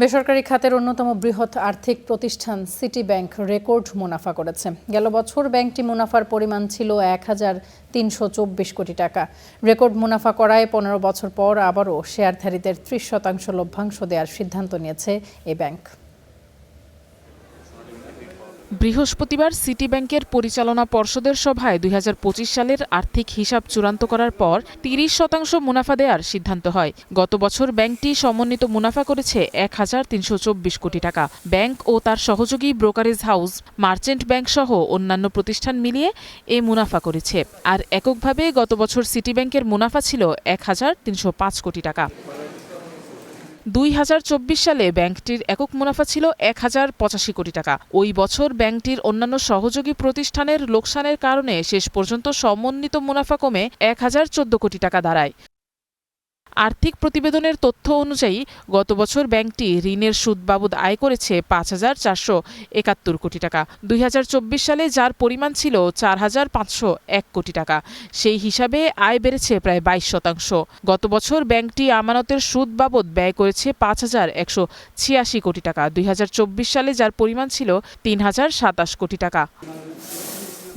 বেসরকারি খাতের অন্যতম বৃহৎ আর্থিক প্রতিষ্ঠান সিটি ব্যাংক রেকর্ড মুনাফা করেছে। গেল বছর ব্যাংকটি মুনাফার পরিমাণ ছিল ১,৩২৪ কোটি টাকা। রেকর্ড মুনাফা করায় ১৫ বছর পর আবারও শেয়ারধারীদের ৩০% লভ্যাংশ দেওয়ার সিদ্ধান্ত নিয়েছে এই ব্যাংক। বৃহস্পতিবার সিটি ব্যাংকের পরিচালনা পর্ষদের সভায় ২০২৫ সালের আর্থিক হিসাব চূড়ান্ত করার পর ৩০% মুনাফা দেওয়ার সিদ্ধান্ত হয়। গত বছর ব্যাংকটি সমন্বিত মুনাফা করেছে ১,৩২৪ কোটি টাকা। ব্যাংক ও তার সহযোগী ব্রোকারেজ হাউস, মার্চেন্ট ব্যাংক সহ অন্যান্য প্রতিষ্ঠান মিলিয়ে এ মুনাফা করেছে। আর এককভাবে গত বছর সিটি ব্যাংকের মুনাফা ছিল ১,৩০৫ কোটি টাকা। ২০২৪ সালে ব্যাংকটির একক মুনাফা ছিল ১,০৮৫ কোটি টাকা। ওই বছর ব্যাংকটির অন্যান্য সহযোগী প্রতিষ্ঠানের লোকসানের কারণে শেষ পর্যন্ত সমন্বিত মুনাফা কমে ১,০১৪ কোটি টাকা দাঁড়ায়। আর্থিক প্রতিবেদনের তথ্য অনুযায়ী গত বছর ব্যাংকটি ঋণের সুদ বাবদ আয় করেছে ৫,৪৭১ কোটি টাকা। ২০২৪ সালে যার পরিমাণ ছিল ৪,৫০১ কোটি টাকা। সেই হিসাবে আয় বেড়েছে প্রায় ২২%। গত বছর ব্যাংকটি আমানতের সুদ বাবদ ব্যয় করেছে ৫,১৮৬ কোটি টাকা। ২০২৪ সালে যার পরিমাণ ছিল ৩,০২৭ কোটি টাকা।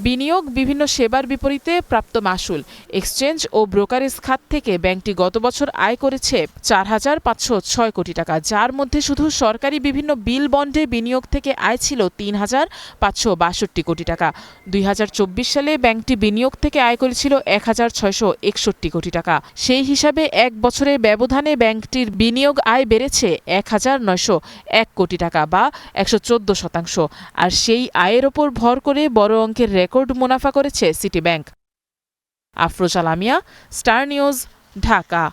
বিনিয়োগ, বিভিন্ন সেবার বিপরীতে প্রাপ্ত মাশুল, এক্সচেঞ্জ ও ব্রোকারেজ খাত থেকে ব্যাংকটি গত বছর আয় করেছে ৪,৫০৬ কোটি টাকা, যার মধ্যে শুধু সরকারি বিভিন্ন বিল বন্ডে বিনিয়োগ থেকে আয় ছিল ৩,৫৬২ কোটি টাকা। ২০২৪ সালে ব্যাংকটি বিনিয়োগ থেকে আয় করেছিল ১,৬৬১ কোটি টাকা। সেই হিসাবে এক বছরের ব্যবধানে ব্যাংকটির বিনিয়োগ আয় বেড়েছে ১,৯০১ কোটি টাকা বা ১১৪%। আর সেই আয়ের ওপর ভর করে বড় অঙ্কের রেকর্ড মুনাফা করেছে city bank. Afroza Lamia, star news, Dhaka.